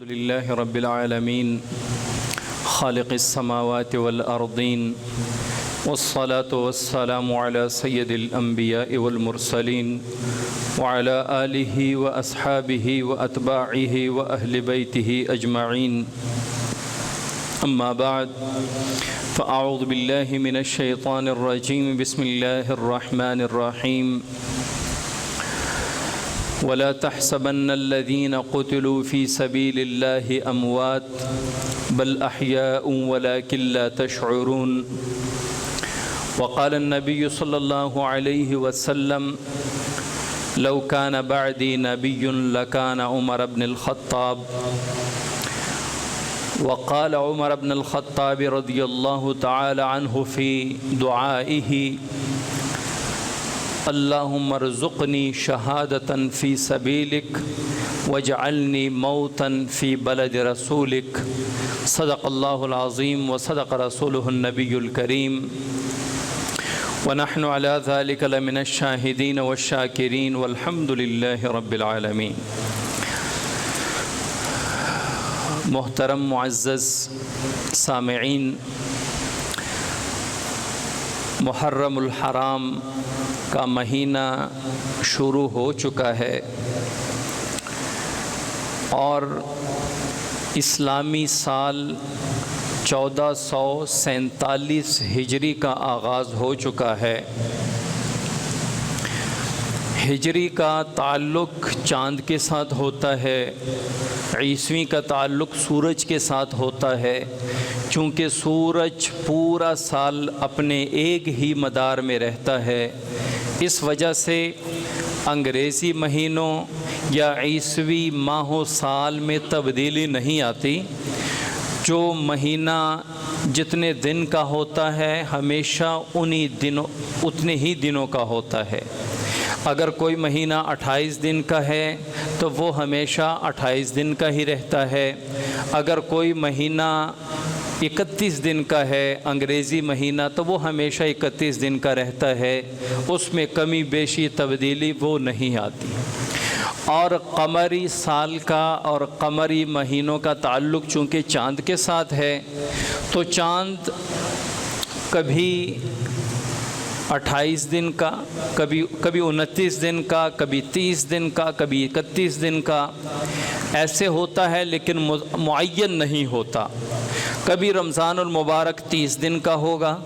الحمد لله رب العالمين خالق السماوات والأرضين والصلاة والسلام على سيد الأنبياء والمرسلين وعلى آله وأصحابه وأتباعه وأهل بيته أجمعين. أما بعد فأعوذ بالله من الشيطان الرجيم. بسم الله الرحمن الرحيم. ولا تحسبن الذين قتلوا في سبيل الله أموات بل أحياء ولكن لا تشعرون. وقال النبي صلى الله عليه وسلم لو كان بعدي نبي لكان عمر بن الخطاب. وقال عمر بن الخطاب رضي الله تعالى عنه في دعائه اللهم ارزقني شهادة في سبيلك واجعلني موتا في بلد رسولك. صدق الله العظيم وصدق رسوله النبي الكريم ونحن على ذلك لمن الشاهدين والشاكرين والحمد لله رب العالمين. محترم معزز سامعین، محرم الحرام کا مہینہ شروع ہو چکا ہے اور اسلامی سال 1447 ہجری کا آغاز ہو چکا ہے. ہجری کا تعلق چاند کے ساتھ ہوتا ہے، عیسوی کا تعلق سورج کے ساتھ ہوتا ہے، چونکہ سورج پورا سال اپنے ایک ہی مدار میں رہتا ہے. اس وجہ سے انگریزی مہینوں یا عیسوی ماہ و سال میں تبدیلی نہیں آتی. جو مہینہ جتنے دن کا ہوتا ہے ہمیشہ اتنے ہی دنوں کا ہوتا ہے. اگر کوئی مہینہ 28 دن کا ہے تو وہ ہمیشہ 28 دن کا ہی رہتا ہے. اگر کوئی مہینہ 31 دن کا ہے انگریزی مہینہ تو وہ ہمیشہ 31 دن کا رہتا ہے. اس میں کمی بیشی تبدیلی وہ نہیں آتی. اور قمری سال کا اور قمری مہینوں کا تعلق چونکہ چاند کے ساتھ ہے تو چاند کبھی 28 دن کا، کبھی 29 دن کا، کبھی 30 دن کا، کبھی 31 دن کا ایسے ہوتا ہے، لیکن معین نہیں ہوتا. کبھی رمضان المبارک 30 دن کا ہوگا،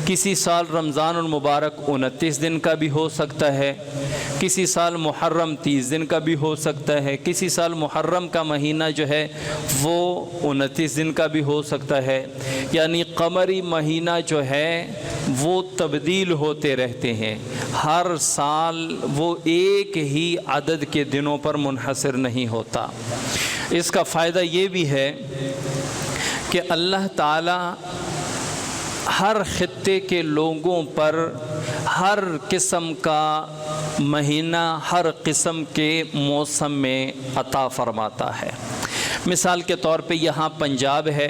کسی سال رمضان المبارک 29 دن کا بھی ہو سکتا ہے، کسی سال محرم 30 دن کا بھی ہو سکتا ہے، کسی سال محرم کا مہینہ جو ہے وہ 29 دن کا بھی ہو سکتا ہے. یعنی قمری مہینہ جو ہے وہ تبدیل ہوتے رہتے ہیں. ہر سال وہ ایک ہی عدد کے دنوں پر منحصر نہیں ہوتا. اس کا فائدہ یہ بھی ہے کہ اللہ تعالی ہر خطے کے لوگوں پر ہر قسم کا مہینہ ہر قسم کے موسم میں عطا فرماتا ہے. مثال کے طور پہ یہاں پنجاب ہے،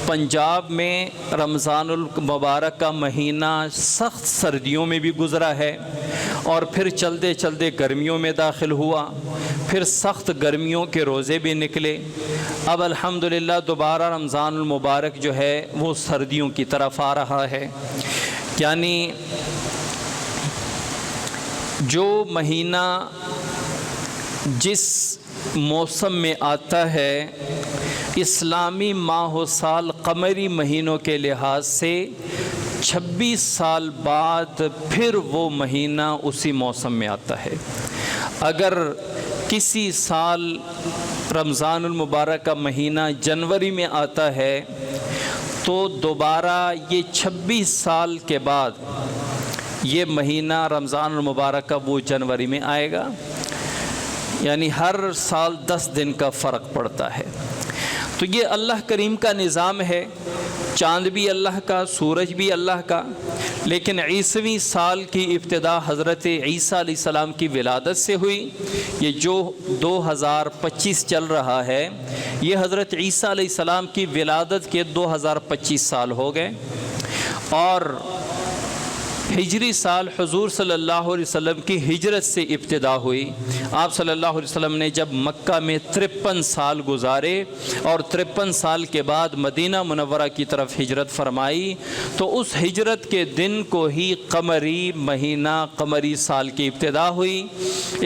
پنجاب میں رمضان المبارک کا مہینہ سخت سردیوں میں بھی گزرا ہے اور پھر چلتے چلتے گرمیوں میں داخل ہوا، پھر سخت گرمیوں کے روزے بھی نکلے. اب الحمدللہ دوبارہ رمضان المبارک جو ہے وہ سردیوں کی طرف آ رہا ہے. یعنی جو مہینہ جس موسم میں آتا ہے اسلامی ماہ و سال قمری مہینوں کے لحاظ سے 26 سال بعد پھر وہ مہینہ اسی موسم میں آتا ہے. اگر کسی سال رمضان المبارک کا مہینہ جنوری میں آتا ہے تو دوبارہ یہ 26 سال کے بعد یہ مہینہ رمضان المبارک کا وہ جنوری میں آئے گا. یعنی ہر سال 10 دن کا فرق پڑتا ہے. تو یہ اللہ کریم کا نظام ہے. چاند بھی اللہ کا، سورج بھی اللہ کا، لیکن عیسوی سال کی ابتدا حضرت عیسیٰ علیہ السلام کی ولادت سے ہوئی. یہ جو 2025 چل رہا ہے یہ حضرت عیسیٰ علیہ السلام کی ولادت کے 2025 سال ہو گئے. اور ہجری سال حضور صلی اللہ علیہ وسلم کی ہجرت سے ابتدا ہوئی۔ آپ صلی اللہ علیہ وسلم نے جب مکہ میں 53 سال گزارے اور 53 سال کے بعد مدینہ منورہ کی طرف ہجرت فرمائی، تو اس ہجرت کے دن کو ہی قمری مہینہ قمری سال کی ابتدا ہوئی۔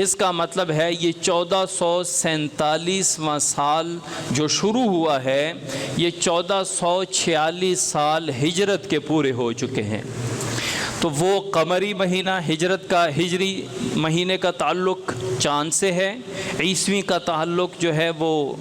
اس کا مطلب ہے یہ 1447واں سال جو شروع ہوا ہے، یہ 1446 سال ہجرت کے پورے ہو چکے ہیں۔ تو وہ قمری مہینہ ہجرت کا، ہجری مہینے کا تعلق چاند سے ہے، عیسوی کا تعلق جو ہے وہ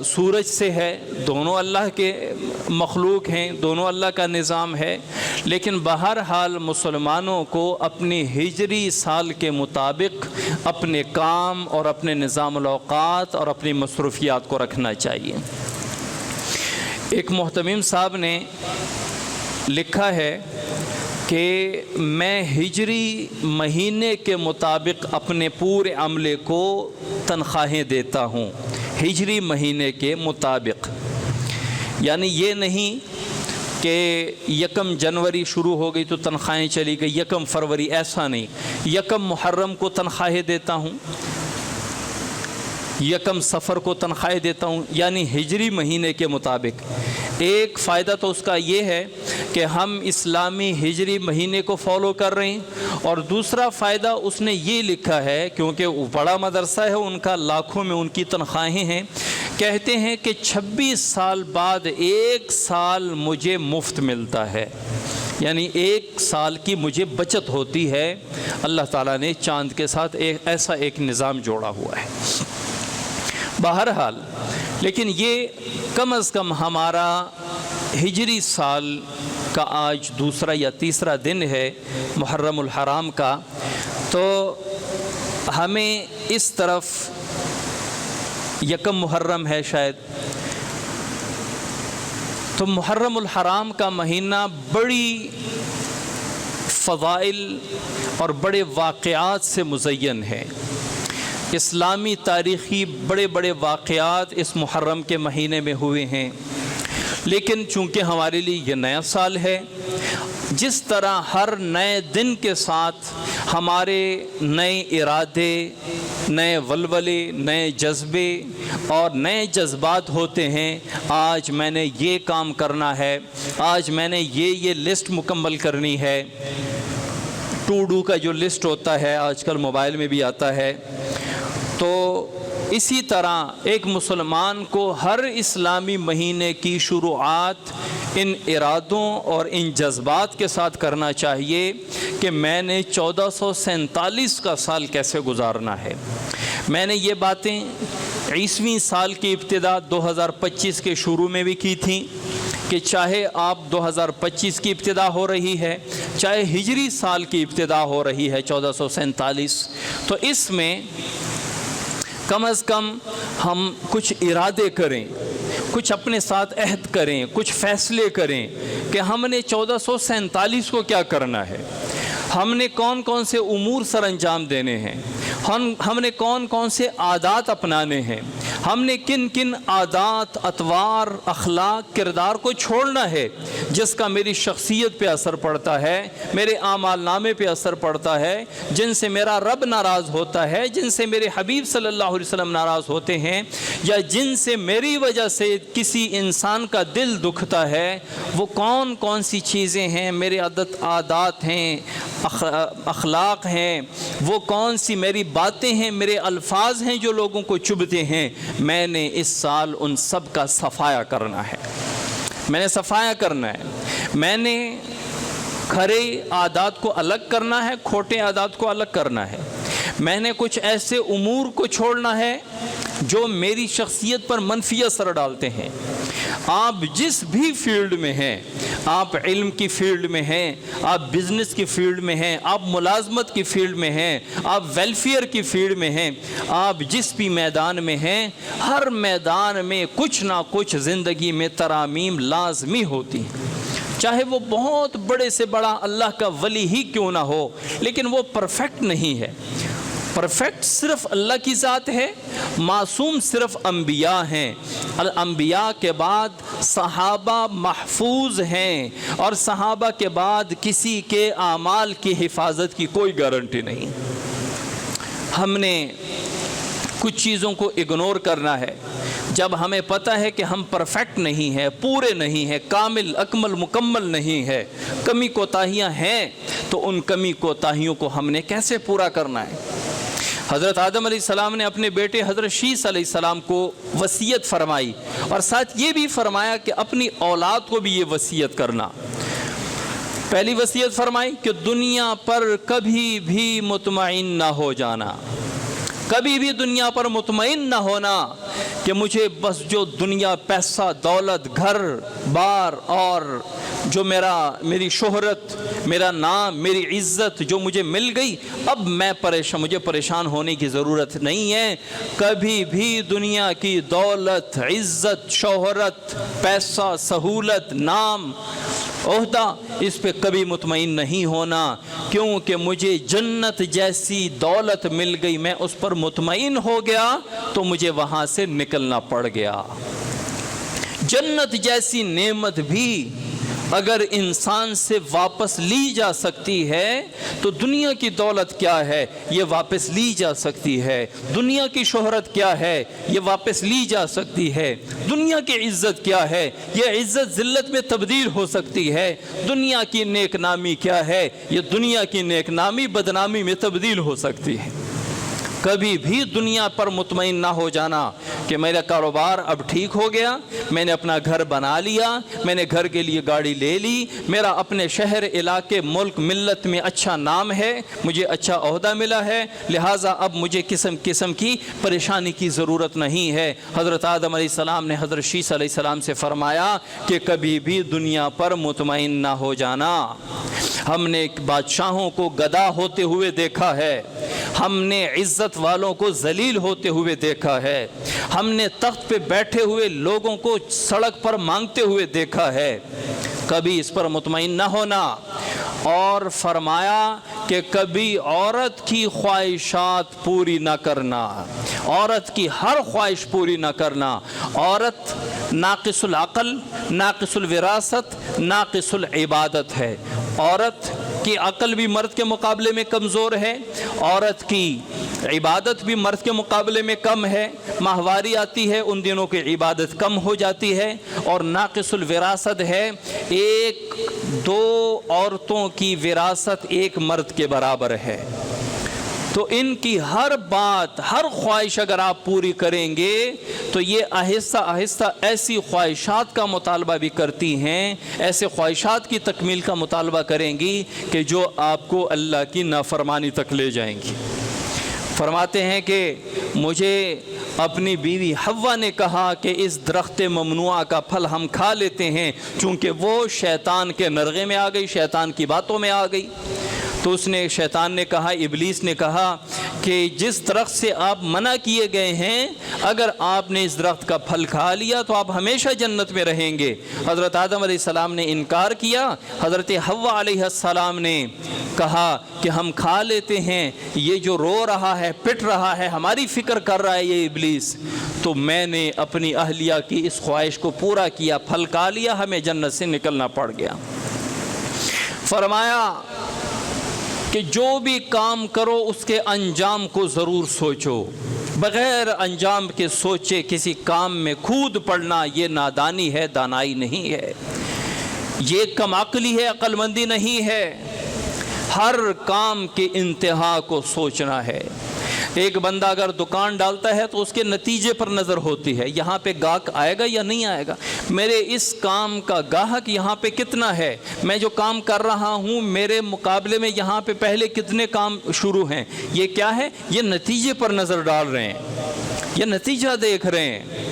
سورج سے ہے۔ دونوں اللہ کے مخلوق ہیں، دونوں اللہ کا نظام ہے، لیکن بہرحال مسلمانوں کو اپنی ہجری سال کے مطابق اپنے کام اور اپنے نظام الاوقات اور اپنی مصروفیات کو رکھنا چاہیے۔ ایک محتمم صاحب نے لکھا ہے کہ میں ہجری مہینے کے مطابق اپنے پورے عملے کو تنخواہیں دیتا ہوں، ہجری مہینے کے مطابق، یعنی یہ نہیں کہ 1 جنوری شروع ہو گئی تو تنخواہیں چلی گئی، 1 فروری، ایسا نہیں، 1 محرم کو تنخواہیں دیتا ہوں، 1 صفر کو تنخواہیں دیتا ہوں، یعنی ہجری مہینے کے مطابق۔ ایک فائدہ تو اس کا یہ ہے کہ ہم اسلامی ہجری مہینے کو فالو کر رہے ہیں، اور دوسرا فائدہ اس نے یہ لکھا ہے، کیونکہ وہ بڑا مدرسہ ہے، ان کا لاکھوں میں ان کی تنخواہیں ہیں، کہتے ہیں کہ 26 سال بعد 1 سال مجھے مفت ملتا ہے، یعنی 1 سال کی مجھے بچت ہوتی ہے۔ اللہ تعالیٰ نے چاند کے ساتھ ایسا ایک نظام جوڑا ہوا ہے۔ بہرحال لیکن یہ کم از کم ہمارا ہجری سال کا آج 2 یا 3 دن ہے محرم الحرام کا، تو ہمیں اس طرف 1 محرم ہے شاید، تو محرم الحرام کا مہینہ بڑی فضائل اور بڑے واقعات سے مزین ہے۔ اسلامی تاریخی بڑے بڑے واقعات اس محرم کے مہینے میں ہوئے ہیں، لیکن چونکہ ہمارے لیے یہ نیا سال ہے، جس طرح ہر نئے دن کے ساتھ ہمارے نئے ارادے، نئے ولولے، نئے جذبے اور نئے جذبات ہوتے ہیں، آج میں نے یہ کام کرنا ہے، آج میں نے یہ لسٹ مکمل کرنی ہے، ٹو ڈو کا جو لسٹ ہوتا ہے آج کل موبائل میں بھی آتا ہے، تو اسی طرح ایک مسلمان کو ہر اسلامی مہینے کی شروعات ان ارادوں اور ان جذبات کے ساتھ کرنا چاہیے کہ میں نے 1447 کا سال کیسے گزارنا ہے۔ میں نے یہ باتیں عیسوی سال کی ابتدا 2025 کے شروع میں بھی کی تھیں کہ چاہے آپ 2025 کی ابتدا ہو رہی ہے، چاہے ہجری سال کی ابتدا ہو رہی ہے 1447، تو اس میں کم از کم ہم کچھ ارادے کریں، کچھ اپنے ساتھ عہد کریں، کچھ فیصلے کریں کہ ہم نے 1447 کو کیا کرنا ہے، ہم نے کون کون سے امور سر انجام دینے ہیں، ہم نے کون کون سے عادات اپنانے ہیں، ہم نے کن کن عادات، اطوار، اخلاق، کردار کو چھوڑنا ہے جس کا میری شخصیت پہ اثر پڑتا ہے، میرے اعمال نامے پہ اثر پڑتا ہے، جن سے میرا رب ناراض ہوتا ہے، جن سے میرے حبیب صلی اللہ علیہ وسلم ناراض ہوتے ہیں، یا جن سے میری وجہ سے کسی انسان کا دل دکھتا ہے، وہ کون کون سی چیزیں ہیں، میرے عادات ہیں، اخلاق ہیں، وہ کون سی میری باتیں ہیں، میرے الفاظ ہیں جو لوگوں کو چبھتے ہیں، میں نے اس سال ان سب کا صفایا کرنا ہے، میں نے صفایا کرنا ہے، میں نے کھرے عادات کو الگ کرنا ہے، کھوٹے عادات کو الگ کرنا ہے، میں نے کچھ ایسے امور کو چھوڑنا ہے جو میری شخصیت پر منفی اثر ڈالتے ہیں۔ آپ جس بھی فیلڈ میں ہیں، آپ علم کی فیلڈ میں ہیں، آپ بزنس کی فیلڈ میں ہیں، آپ ملازمت کی فیلڈ میں ہیں، آپ ویلفیئر کی فیلڈ میں ہیں، آپ جس بھی میدان میں ہیں، ہر میدان میں کچھ نہ کچھ زندگی میں ترامیم لازمی ہوتی ہیں، چاہے وہ بہت بڑے سے بڑا اللہ کا ولی ہی کیوں نہ ہو، لیکن وہ پرفیکٹ نہیں ہے۔ پرفیکٹ صرف اللہ کی ذات ہے، معصوم صرف انبیاء ہیں۔ الانبیاء کے بعد صحابہ محفوظ ہیں، اور صحابہ کے بعد کسی کے اعمال کی حفاظت کی کوئی گارنٹی نہیں۔ ہم نے کچھ چیزوں کو اگنور کرنا ہے۔ جب ہمیں پتہ ہے کہ ہم پرفیکٹ نہیں ہیں، پورے نہیں ہیں، کامل اکمل مکمل نہیں ہے، کمی کوتاہیاں ہیں، تو ان کمی کوتاہیوں کو ہم نے کیسے پورا کرنا ہے؟ حضرت آدم علیہ السلام نے اپنے بیٹے حضرت شیث علیہ السلام کو وصیت فرمائی، اور ساتھ یہ بھی فرمایا کہ اپنی اولاد کو بھی یہ وصیت کرنا۔ پہلی وصیت فرمائی کہ دنیا پر کبھی بھی مطمئن نہ ہو جانا، کبھی بھی دنیا پر مطمئن نہ ہونا کہ مجھے بس جو دنیا، پیسہ، دولت، گھر بار، اور جو میری شہرت، میرا نام، میری عزت جو مجھے مل گئی، اب مجھے پریشان ہونے کی ضرورت نہیں ہے۔ کبھی بھی دنیا کی دولت، عزت، شہرت، پیسہ، سہولت، نام، عہدہ، اس پہ کبھی مطمئن نہیں ہونا، کیونکہ مجھے جنت جیسی دولت مل گئی، میں اس پر مطمئن ہو گیا تو مجھے وہاں سے نکلنا پڑ گیا۔ جنت جیسی نعمت بھی اگر انسان سے واپس لی جا سکتی ہے تو دنیا کی دولت کیا ہے، یہ واپس لی جا سکتی ہے۔ دنیا کی شہرت کیا ہے، یہ واپس لی جا سکتی ہے۔ دنیا کی عزت کیا ہے، یہ عزت ذلت میں تبدیل ہو سکتی ہے۔ دنیا کی نیک نامی کیا ہے، یہ دنیا کی نیک نامی بدنامی میں تبدیل ہو سکتی ہے۔ کبھی بھی دنیا پر مطمئن نہ ہو جانا کہ میرا کاروبار اب ٹھیک ہو گیا، میں نے اپنا گھر بنا لیا، میں نے گھر کے لیے گاڑی لے لی، میرا اپنے شہر، علاقے، ملک، ملت میں اچھا نام ہے، مجھے اچھا عہدہ ملا ہے، لہٰذا اب مجھے قسم کی پریشانی کی ضرورت نہیں ہے۔ حضرت آدم علیہ السلام نے حضرت شیث علیہ السلام سے فرمایا کہ کبھی بھی دنیا پر مطمئن نہ ہو جانا۔ ہم نے بادشاہوں کو گدا ہوتے ہوئے دیکھا ہے، ہم نے عزت والوں کو ذلیل ہوتے ہوئے دیکھا ہے، ہم نے تخت پہ بیٹھے ہوئے لوگوں کو سڑک پر مانگتے ہوئے دیکھا ہے۔ کبھی اس پر مطمئن نہ ہونا، اور فرمایا کہ کبھی عورت کی خواہشات پوری نہ کرنا، عورت کی ہر خواہش پوری نہ کرنا۔ عورت ناقص العقل، ناقص الوراثت، ناقص العبادت ہے۔ عورت کی عقل بھی مرد کے مقابلے میں کمزور ہے، عورت کی عبادت بھی مرد کے مقابلے میں کم ہے۔ ماہواری آتی ہے، ان دنوں کی عبادت کم ہو جاتی ہے، اور ناقص الوراثت ہے، ایک دو عورتوں کی وراثت ایک مرد کے برابر ہے۔ تو ان کی ہر بات، ہر خواہش اگر آپ پوری کریں گے تو یہ آہستہ آہستہ ایسی خواہشات کا مطالبہ بھی کرتی ہیں، ایسے خواہشات کی تکمیل کا مطالبہ کریں گی کہ جو آپ کو اللہ کی نافرمانی تک لے جائیں گی۔ فرماتے ہیں کہ مجھے اپنی بیوی حوا نے کہا کہ اس درخت ممنوعہ کا پھل ہم کھا لیتے ہیں، چونکہ وہ شیطان کے نرغے میں آ گئی، شیطان کی باتوں میں آ گئی۔ تو شیطان نے کہا، ابلیس نے کہا کہ جس درخت سے آپ منع کیے گئے ہیں، اگر آپ نے اس درخت کا پھل کھا لیا تو آپ ہمیشہ جنت میں رہیں گے۔ حضرت آدم علیہ السلام نے انکار کیا، حضرت حوا علیہ السلام نے کہا کہ ہم کھا لیتے ہیں، یہ جو رو رہا ہے، پٹ رہا ہے، ہماری فکر کر رہا ہے یہ ابلیس، تو میں نے اپنی اہلیہ کی اس خواہش کو پورا کیا، پھل کھا لیا، ہمیں جنت سے نکلنا پڑ گیا۔ فرمایا کہ جو بھی کام کرو اس کے انجام کو ضرور سوچو، بغیر انجام کے سوچے کسی کام میں کود پڑنا یہ نادانی ہے، دانائی نہیں ہے، یہ کم عقلی ہے، عقل مندی نہیں ہے۔ ہر کام کے انتہا کو سوچنا ہے۔ ایک بندہ اگر دکان ڈالتا ہے تو اس کے نتیجے پر نظر ہوتی ہے، یہاں پہ گاہک آئے گا یا نہیں آئے گا، میرے اس کام کا گاہک یہاں پہ کتنا ہے، میں جو کام کر رہا ہوں میرے مقابلے میں یہاں پہ پہلے کتنے کام شروع ہیں، یہ کیا ہے، یہ نتیجے پر نظر ڈال رہے ہیں، یہ نتیجہ دیکھ رہے ہیں۔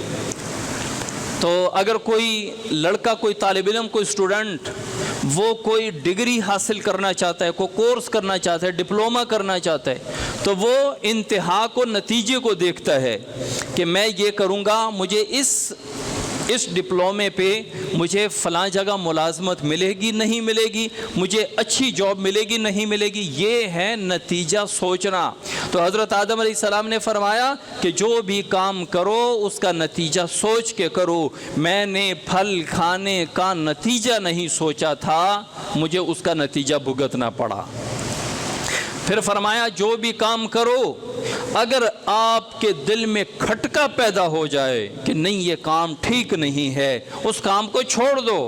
تو اگر کوئی لڑکا، کوئی طالب علم، کوئی اسٹوڈنٹ، وہ کوئی ڈگری حاصل کرنا چاہتا ہے، کوئی کورس کرنا چاہتا ہے، ڈپلومہ کرنا چاہتا ہے، تو وہ انتہا کو، نتیجے کو دیکھتا ہے کہ میں یہ کروں گا، مجھے اس اس ڈپلومے پہ مجھے فلاں جگہ ملازمت ملے گی نہیں ملے گی، مجھے اچھی جاب ملے گی نہیں ملے گی، یہ ہے نتیجہ سوچنا۔ تو حضرت آدم علیہ السلام نے فرمایا کہ جو بھی کام کرو اس کا نتیجہ سوچ کے کرو۔ میں نے پھل کھانے کا نتیجہ نہیں سوچا تھا، مجھے اس کا نتیجہ بھگتنا پڑا۔ پھر فرمایا جو بھی کام کرو اگر آپ کے دل میں کھٹکا پیدا ہو جائے کہ نہیں یہ کام ٹھیک نہیں ہے، اس کام کو چھوڑ دو۔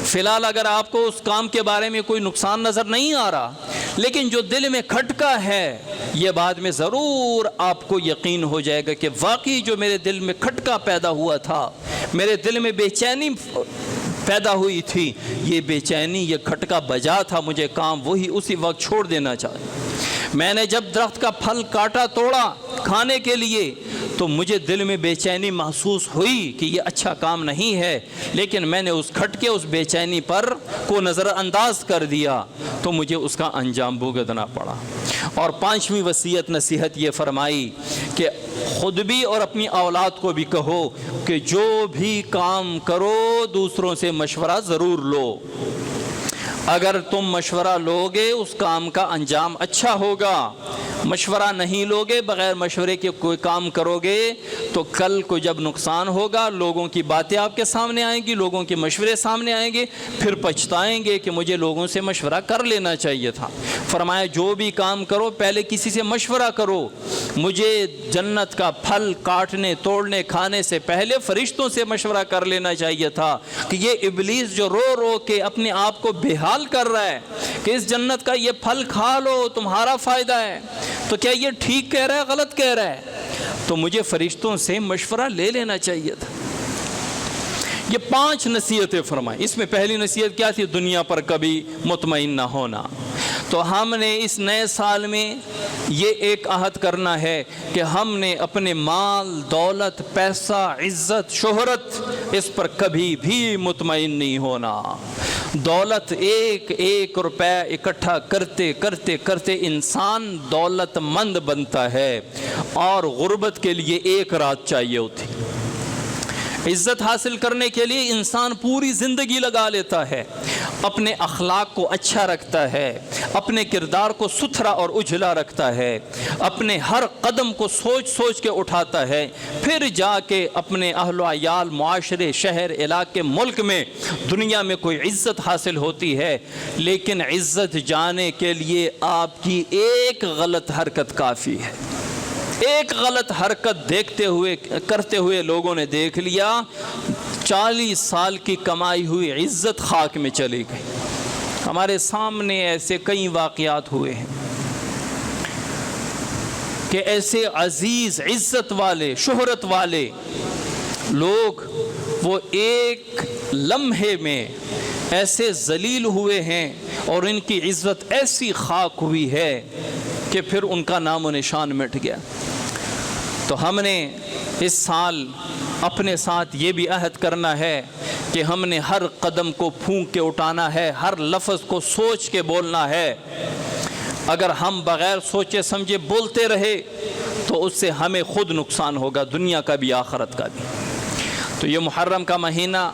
فی الحال اگر آپ کو اس کام کے بارے میں کوئی نقصان نظر نہیں آ رہا، لیکن جو دل میں کھٹکا ہے، یہ بعد میں ضرور آپ کو یقین ہو جائے گا کہ واقعی جو میرے دل میں کھٹکا پیدا ہوا تھا، میرے دل میں بے چینی پیدا ہوئی تھی، یہ بے چینی یہ کھٹکا بجا تھا، مجھے کام وہی اسی وقت چھوڑ دینا چاہیے۔ میں نے جب درخت کا پھل کاٹا توڑا کھانے کے لیے تو مجھے دل میں بے چینی محسوس ہوئی کہ یہ اچھا کام نہیں ہے، لیکن میں نے اس کھٹکے اس بے چینی پر کو نظر انداز کر دیا تو مجھے اس کا انجام بھگتنا پڑا۔ اور پانچویں وصیت نصیحت یہ فرمائی کہ خود بھی اور اپنی اولاد کو بھی کہو کہ جو بھی کام کرو دوسروں سے مشورہ ضرور لو۔ اگر تم مشورہ لوگے اس کام کا انجام اچھا ہوگا، مشورہ نہیں لوگے بغیر مشورے کے کوئی کام کرو گے تو کل کو جب نقصان ہوگا لوگوں کی باتیں آپ کے سامنے آئیں گی، لوگوں کے مشورے سامنے آئیں گے، پھر پچھتائیں گے کہ مجھے لوگوں سے مشورہ کر لینا چاہیے تھا۔ فرمایا جو بھی کام کرو پہلے کسی سے مشورہ کرو۔ مجھے جنت کا پھل کاٹنے توڑنے کھانے سے پہلے فرشتوں سے مشورہ کر لینا چاہیے تھا کہ یہ ابلیس جو رو رو کے اپنے آپ کو بے حال کر رہا ہے کہ اس جنت کا یہ پھل کھا لو تمہارا فائدہ ہے، تو کیا یہ ٹھیک کہہ رہا ہے غلط کہہ رہا ہے؟ تو مجھے فرشتوں سے مشورہ لے لینا چاہیے تھا۔ یہ 5 نصیحتیں فرمائیں۔ اس میں پہلی نصیحت کیا تھی؟ دنیا پر کبھی مطمئن نہ ہونا۔ تو ہم نے اس نئے سال میں یہ ایک عہد کرنا ہے کہ ہم نے اپنے مال دولت پیسہ عزت شہرت اس پر کبھی بھی مطمئن نہیں ہونا۔ دولت ایک ایک روپے اکٹھا کرتے کرتے کرتے انسان دولت مند بنتا ہے، اور غربت کے لیے ایک رات چاہیے ہوتی۔ عزت حاصل کرنے کے لیے انسان پوری زندگی لگا لیتا ہے، اپنے اخلاق کو اچھا رکھتا ہے، اپنے کردار کو ستھرا اور اجلا رکھتا ہے، اپنے ہر قدم کو سوچ سوچ کے اٹھاتا ہے، پھر جا کے اپنے اہل و عیال معاشرے شہر علاقے ملک میں دنیا میں کوئی عزت حاصل ہوتی ہے۔ لیکن عزت جانے کے لیے آپ کی ایک غلط حرکت کافی ہے۔ ایک غلط حرکت کرتے ہوئے لوگوں نے دیکھ لیا 40 سال کی کمائی ہوئی عزت خاک میں چلی گئی۔ ہمارے سامنے ایسے کئی واقعات ہوئے ہیں کہ ایسے عزیز عزت والے شہرت والے لوگ وہ ایک لمحے میں ایسے ذلیل ہوئے ہیں اور ان کی عزت ایسی خاک ہوئی ہے کہ پھر ان کا نام و نشان مٹ گیا۔ تو ہم نے اس سال اپنے ساتھ یہ بھی عہد کرنا ہے کہ ہم نے ہر قدم کو پھونک کے اٹھانا ہے، ہر لفظ کو سوچ کے بولنا ہے۔ اگر ہم بغیر سوچے سمجھے بولتے رہے تو اس سے ہمیں خود نقصان ہوگا، دنیا کا بھی آخرت کا بھی۔ تو یہ محرم کا مہینہ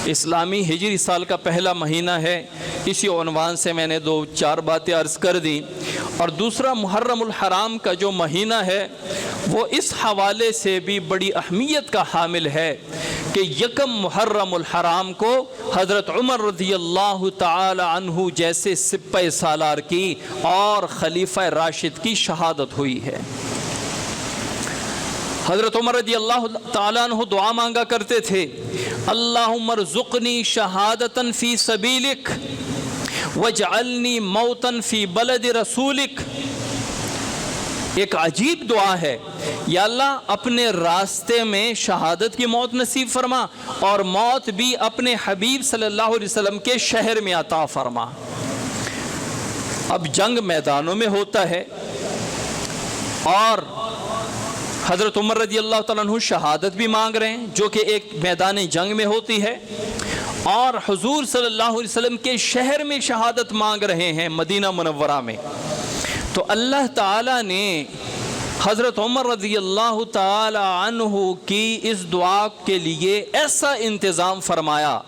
اسلامی ہجری سال کا پہلا مہینہ ہے، اسی عنوان سے میں نے 2-4 باتیں عرض کر دیں۔ اور دوسرا محرم الحرام کا جو مہینہ ہے وہ اس حوالے سے بھی بڑی اہمیت کا حامل ہے کہ یکم محرم الحرام کو حضرت عمر رضی اللہ تعالی عنہ جیسے سپہ سالار کی اور خلیفہ راشد کی شہادت ہوئی ہے۔ حضرت عمر رضی اللہ تعالیٰ عنہ دعا مانگا کرتے تھے، اللہم ارزقنی شہادتاً فی سبیلک وجعلنی موتاً فی بلد رسولک۔ ایک عجیب دعا ہے، یا اللہ اپنے راستے میں شہادت کی موت نصیب فرما اور موت بھی اپنے حبیب صلی اللہ علیہ وسلم کے شہر میں عطا فرما۔ اب جنگ میدانوں میں ہوتا ہے اور حضرت عمر رضی اللہ تعالیٰ عنہ شہادت بھی مانگ رہے ہیں جو کہ ایک میدان جنگ میں ہوتی ہے، اور حضور صلی اللہ علیہ وسلم کے شہر میں شہادت مانگ رہے ہیں مدینہ منورہ میں۔ تو اللہ تعالیٰ نے حضرت عمر رضی اللہ تعالی عنہ کی اس دعا کے لیے ایسا انتظام فرمایا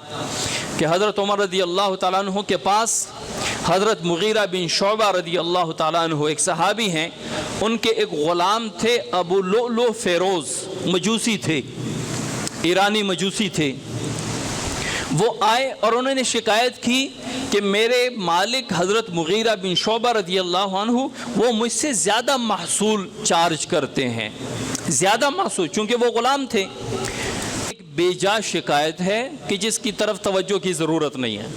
کہ حضرت عمر رضی اللہ تعالیٰ عنہ کے پاس حضرت مغیرہ بن شعبہ رضی اللہ تعالیٰ عنہ ایک صحابی ہیں، ان کے ایک غلام تھے ابو لؤلؤ فیروز، مجوسی تھے، ایرانی مجوسی تھے۔ وہ آئے اور انہوں نے شکایت کی کہ میرے مالک حضرت مغیرہ بن شعبہ رضی اللہ عنہ وہ مجھ سے زیادہ محصول چارج کرتے ہیں، زیادہ محصول، چونکہ وہ غلام تھے۔ ایک بے جا شکایت ہے کہ جس کی طرف توجہ کی ضرورت نہیں ہے۔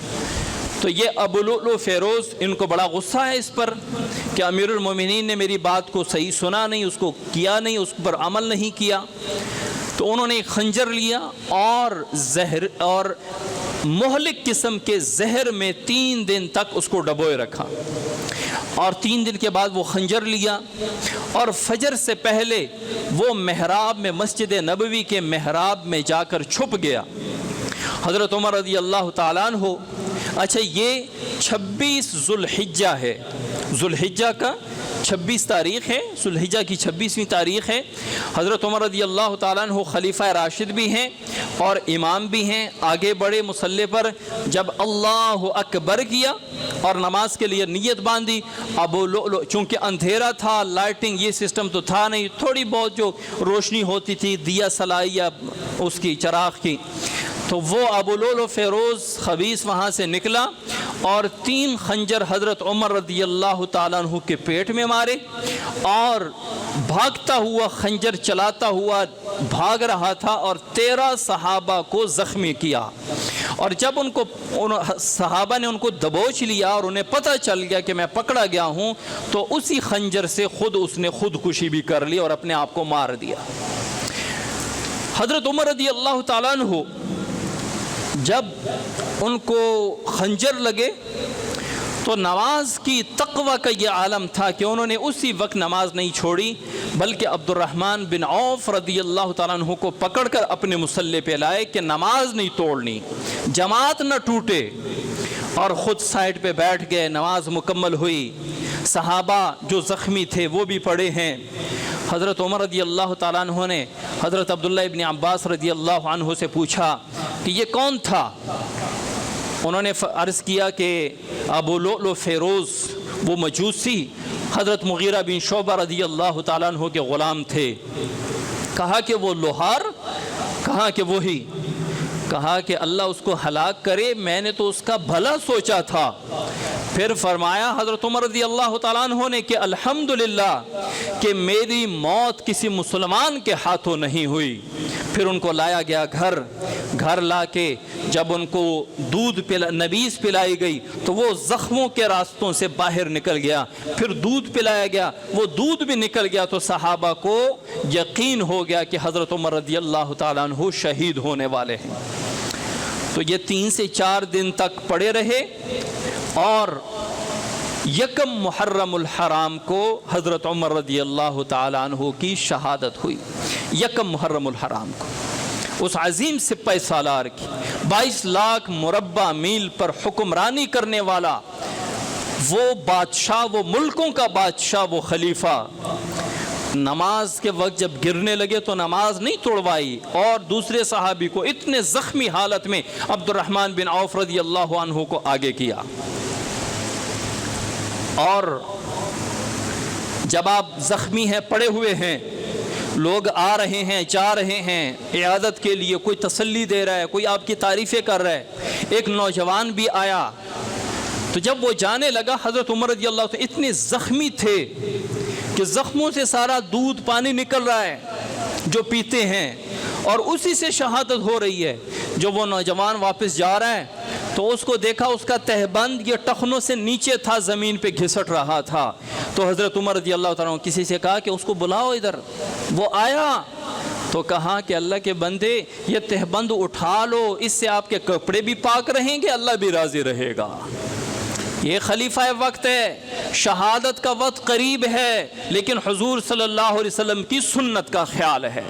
تو یہ ابو لؤلؤ فیروز، ان کو بڑا غصہ ہے اس پر کہ امیر المومنین نے میری بات کو صحیح سنا نہیں، اس کو کیا نہیں، اس پر عمل نہیں کیا۔ تو انہوں نے ایک خنجر لیا اور مہلک قسم کے زہر میں 3 دن تک اس کو ڈبوئے رکھا، اور 3 دن کے بعد وہ خنجر لیا اور فجر سے پہلے وہ محراب میں، مسجد نبوی کے محراب میں جا کر چھپ گیا۔ حضرت عمر رضی اللہ تعالیٰ عنہ، اچھا یہ 26 ذوالحجہ ہے، ذوالحجہ کا 26 تاریخ ہے، ذوالحجہ کی 26ویں تاریخ ہے۔ حضرت عمر رضی اللہ تعالیٰ عنہ خلیفہ راشد بھی ہیں اور امام بھی ہیں۔ آگے بڑے مصلی پر، جب اللہ اکبر کیا اور نماز کے لیے نیت باندھی، ابو لؤلؤ، چونکہ اندھیرا تھا، لائٹنگ یہ سسٹم تو تھا نہیں، تھوڑی بہت جو روشنی ہوتی تھی دیا سلائی یا اس کی چراغ کی، تو وہ ابو لؤلؤ فیروز خبیث وہاں سے نکلا اور 3 خنجر حضرت عمر رضی اللہ تعالیٰ عنہ کے پیٹ میں مارے، اور بھاگتا ہوا، خنجر چلاتا ہوا بھاگ رہا تھا اور 13 صحابہ کو زخمی کیا۔ اور جب صحابہ نے ان کو دبوچ لیا اور انہیں پتہ چل گیا کہ میں پکڑا گیا ہوں، تو اسی خنجر سے اس نے خودکشی بھی کر لی اور اپنے آپ کو مار دیا۔ حضرت عمر رضی اللہ تعالیٰ عنہ جب ان کو خنجر لگے تو نماز کی تقوی کا یہ عالم تھا کہ انہوں نے اسی وقت نماز نہیں چھوڑی، بلکہ عبد الرحمن بن عوف رضی اللہ تعالیٰ عنہ کو پکڑ کر اپنے مصلی پہ لائے کہ نماز نہیں توڑنی، جماعت نہ ٹوٹے، اور خود سائڈ پہ بیٹھ گئے۔ نماز مکمل ہوئی، صحابہ جو زخمی تھے وہ بھی پڑے ہیں۔ حضرت عمر رضی اللہ تعالیٰ عنہ نے حضرت عبداللہ ابن عباس رضی اللہ عنہ سے پوچھا کہ یہ کون تھا؟ انہوں نے عرض کیا کہ ابو لؤلؤ فیروز، وہ مجوسی حضرت مغیرہ بن شعبہ رضی اللہ تعالیٰ عنہ کے غلام تھے۔ کہا کہ وہ لوہار؟ کہا کہ وہی۔ کہا کہ اللہ اس کو ہلاک کرے، میں نے تو اس کا بھلا سوچا تھا۔ پھر فرمایا حضرت عمر رضی اللہ تعالیٰ عنہ نے کہ الحمدللہ کہ میری موت کسی مسلمان کے ہاتھوں نہیں ہوئی۔ پھر ان کو لایا گیا گھر لا کے جب ان کو نبیذ پلائی گئی تو وہ زخموں کے راستوں سے باہر نکل گیا، پھر دودھ پلایا گیا، وہ دودھ بھی نکل گیا، تو صحابہ کو یقین ہو گیا کہ حضرت عمر رضی اللہ تعالیٰ عنہ شہید ہونے والے ہیں۔ تو یہ 3 سے 4 دن تک پڑے رہے، اور 1 محرم الحرام کو حضرت عمر رضی اللہ تعالیٰ عنہ کی شہادت ہوئی۔ 1 محرم الحرام کو اس عظیم سپہ سالار کی 22 لاکھ مربع میل پر حکمرانی کرنے والا وہ بادشاہ، وہ ملکوں کا بادشاہ، وہ خلیفہ، نماز کے وقت جب گرنے لگے تو نماز نہیں توڑوائی، اور دوسرے صحابی کو اتنے زخمی حالت میں عبد الرحمن بن عوف رضی اللہ عنہ کو آگے کیا۔ اور جب آپ زخمی ہیں، پڑے ہوئے ہیں، لوگ آ رہے ہیں، جا رہے ہیں عیادت کے لیے، کوئی تسلی دے رہا ہے، کوئی آپ کی تعریفیں کر رہا ہے، ایک نوجوان بھی آیا، تو جب وہ جانے لگا حضرت عمر رضی اللہ عنہ اتنے زخمی تھے کہ زخموں سے سارا دودھ پانی نکل رہا ہے جو پیتے ہیں، اور اسی سے شہادت ہو رہی ہے۔ جو وہ نوجوان واپس جا رہا ہے تو اس کو دیکھا، اس کا تہبند یہ ٹخنوں سے نیچے تھا، زمین پہ گھسٹ رہا تھا۔ تو حضرت عمر رضی اللہ تعالیٰ عنہ کسی سے کہا کہ اس کو بلاؤ ادھر۔ وہ آیا تو کہا کہ اللہ کے بندے یہ تہبند اٹھا لو، اس سے آپ کے کپڑے بھی پاک رہیں گے، اللہ بھی راضی رہے گا۔ یہ خلیفہ وقت ہے، شہادت کا وقت قریب ہے، لیکن حضور صلی اللہ علیہ وسلم کی سنت کا خیال ہے۔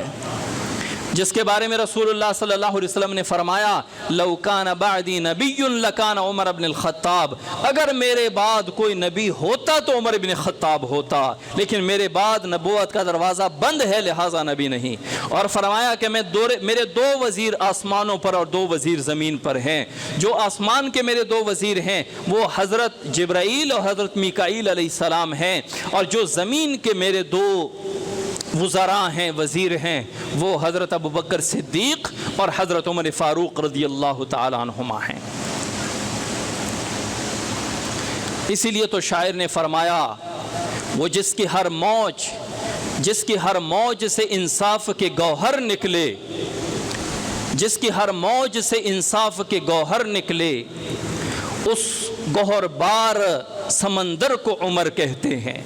جس کے بارے میں رسول اللہ صلی اللہ علیہ وسلم نے فرمایا لو کان بعدی نبی لکان عمر بن الخطاب، اگر میرے بعد کوئی نبی ہوتا تو عمر بن خطاب ہوتا، لیکن میرے بعد نبوت کا دروازہ بند ہے لہٰذا نبی نہیں۔ اور فرمایا کہ میرے 2 وزیر آسمانوں پر اور 2 وزیر زمین پر ہیں۔ جو آسمان کے میرے 2 وزیر ہیں وہ حضرت جبرائیل اور حضرت میکائیل علیہ السلام ہیں، اور جو زمین کے میرے 2 وزراء ہیں، وزیر ہیں، وہ حضرت ابوبکر صدیق اور حضرت عمر فاروق رضی اللہ تعالی عنہما ہیں۔ اسی لیے تو شاعر نے فرمایا وہ جس کی ہر موج سے انصاف کے گوہر نکلے، جس کی ہر موج سے انصاف کے گوہر نکلے، اس گوہر بار سمندر کو عمر کہتے ہیں۔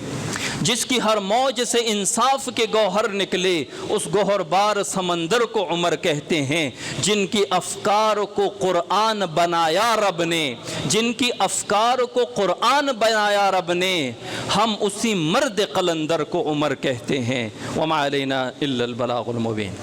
جس کی ہر موج سے انصاف کے گوہر نکلے، اس گوہر بار سمندر کو عمر کہتے ہیں۔ جن کی افکار کو قرآن بنایا رب نے، جن کی افکار کو قرآن بنایا رب نے، ہم اسی مرد قلندر کو عمر کہتے ہیں۔ وما علینا الا البلاغ المبین۔